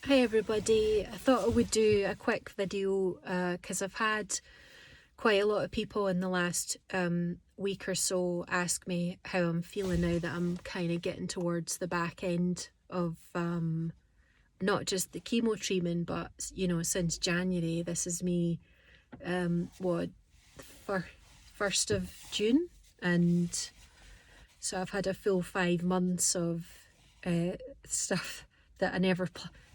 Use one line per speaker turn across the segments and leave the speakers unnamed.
Hi everybody, I thought I would do a quick video because I've had quite a lot of people in the last week or so ask me how I'm feeling now that I'm kind of getting towards the back end of not just the chemo treatment, but since January. This is me for 1st of June, and so I've had a full 5 months of stuff that I never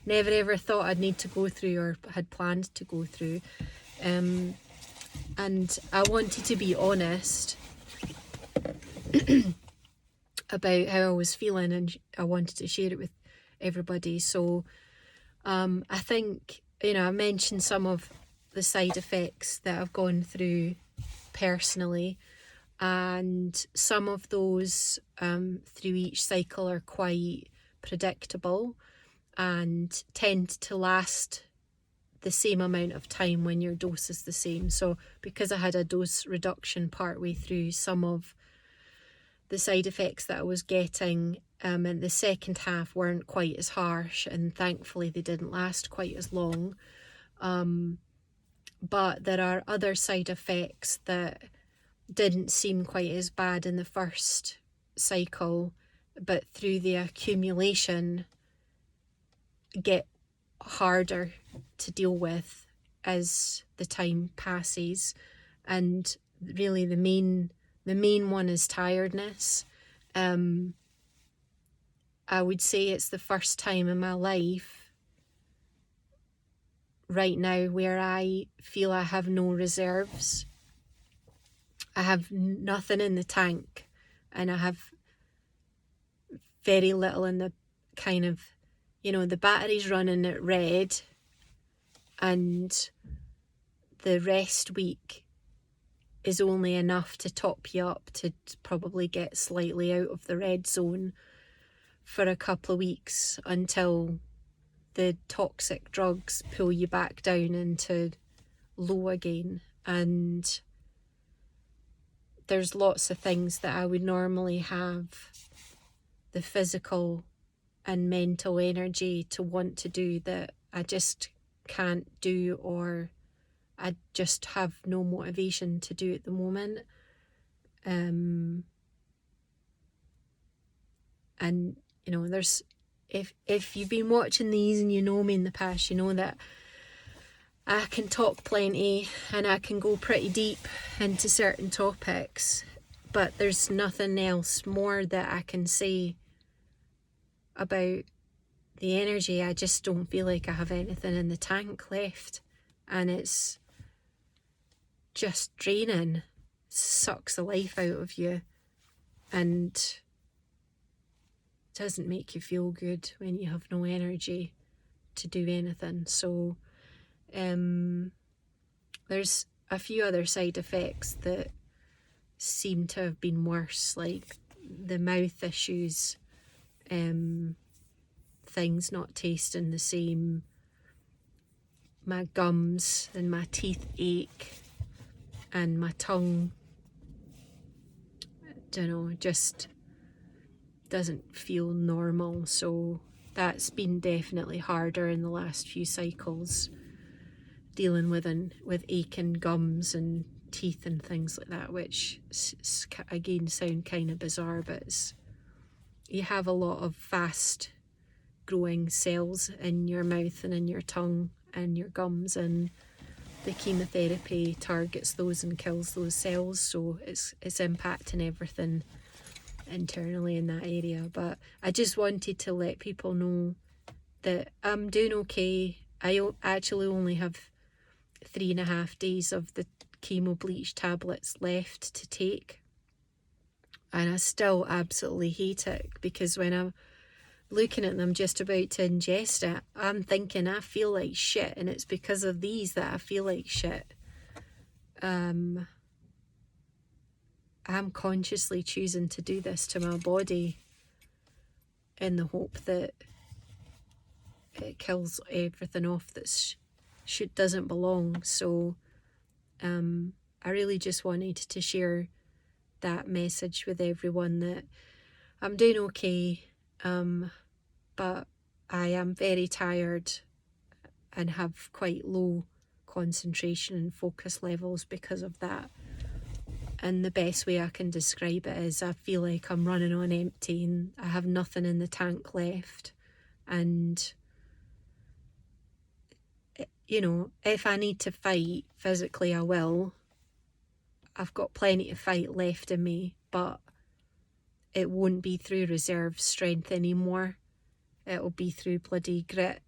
ever thought I'd need to go through or had planned to go through. And I wanted to be honest about how I was feeling, and I wanted to share it with everybody. So I think, I mentioned some of the side effects that I've gone through personally, and some of those through each cycle are quite predictable and tend to last the same amount of time when your dose is the same. So because I had a dose reduction partway through, some of the side effects that I was getting in the second half weren't quite as harsh, and thankfully they didn't last quite as long. But there are other side effects that didn't seem quite as bad in the first cycle, but through the accumulation get harder to deal with as the time passes. And really the main one is tiredness. I would say it's the first time in my life right now where I feel I have no reserves. I have nothing in the tank, and I have very little in the kind of, the battery's running at red, and the rest week is only enough to top you up to probably get slightly out of the red zone for a couple of weeks until the toxic drugs pull you back down into low again. And there's lots of things that I would normally have the physical and mental energy to want to do that I just can't do, or I just have no motivation to do at the moment. And there's, if you've been watching these and you know me in the past, you know that I can talk plenty and I can go pretty deep into certain topics, but there's nothing else more that I can say about the energy. I just don't feel like I have anything in the tank left, and it's just draining. Sucks the life out of you and doesn't make you feel good when you have no energy to do anything. So there's a few other side effects that seem to have been worse, like the mouth issues, things not tasting the same, my gums and my teeth ache, and my tongue, just doesn't feel normal. So that's been definitely harder in the last few cycles, dealing with aching gums and teeth and things like that, which again sound kind of bizarre, but you have a lot of fast growing cells in your mouth and in your tongue and your gums, and the chemotherapy targets those and kills those cells, so it's impacting everything internally in that area. But I just wanted to let people know that I'm doing okay. I actually only have 3.5 days of the chemo bleach tablets left to take, and I still absolutely hate it, because when I'm looking at them just about to ingest it, I'm thinking I feel like shit, and it's because of these that I feel like shit. I'm consciously choosing to do this to my body in the hope that it kills everything off that doesn't belong. So I really just wanted to share that message with everyone, that I'm doing okay, but I am very tired and have quite low concentration and focus levels because of that. And the best way I can describe it is I feel like I'm running on empty and I have nothing in the tank left. And, you know, if I need to fight physically, I will. I've got plenty to fight left in me, but it won't be through reserve strength anymore. It'll be through bloody grit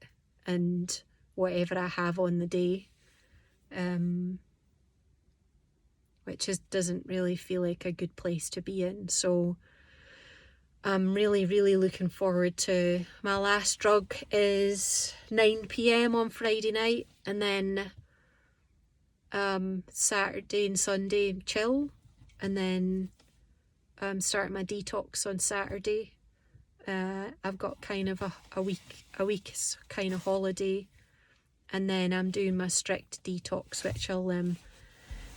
and whatever I have on the day. Which doesn't really feel like a good place to be in. So I'm really, really looking forward to my last drug is 9 p.m. on Friday night, and then Saturday and Sunday chill, and then start my detox on Saturday. I've got kind of a week's kind of holiday, and then I'm doing my strict detox, which I'll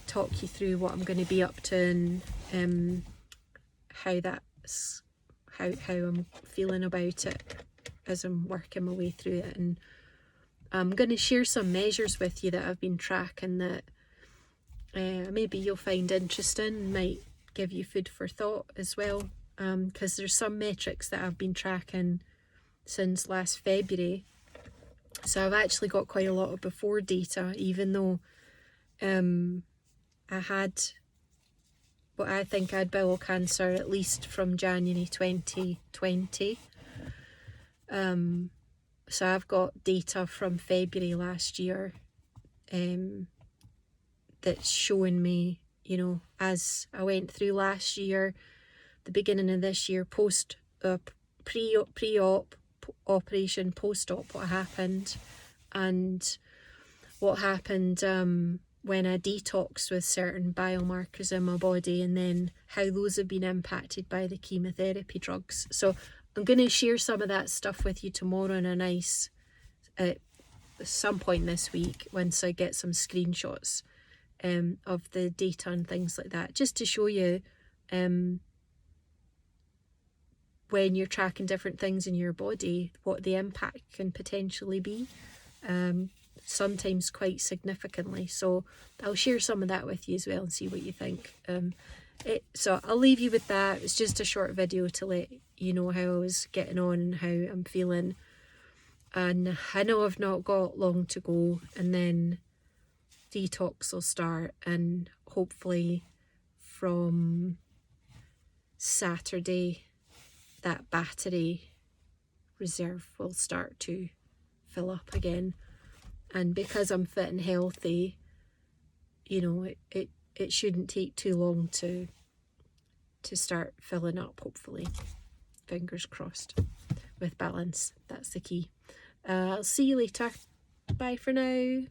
talk you through what I'm going to be up to and how I'm feeling about it as I'm working my way through it. And I'm going to share some measures with you that I've been tracking that maybe you'll find interesting, might give you food for thought as well, because there's some metrics that I've been tracking since last February. So I've actually got quite a lot of before data, even though I had what I think I had bowel cancer at least from January 2020. So I've got data from February last year that's showing me, you know, as I went through last year, the beginning of this year, post pre-op, operation, post-op, what happened, and what happened when I detoxed with certain biomarkers in my body, and then how those have been impacted by the chemotherapy drugs. So I'm going to share some of that stuff with you tomorrow in a nice, at some point this week, once I get some screenshots of the data and things like that, just to show you when you're tracking different things in your body, what the impact can potentially be. Sometimes quite significantly. So I'll share some of that with you as well and see what you think. So I'll leave you with that. It's just a short video to let you know how I was getting on and how I'm feeling. And I know I've not got long to go, and then detox will start, and hopefully from Saturday that battery reserve will start to fill up again. And because I'm fit and healthy, you know, it shouldn't take too long to start filling up, hopefully. Fingers crossed. With balance, that's the key. I'll see you later. Bye for now.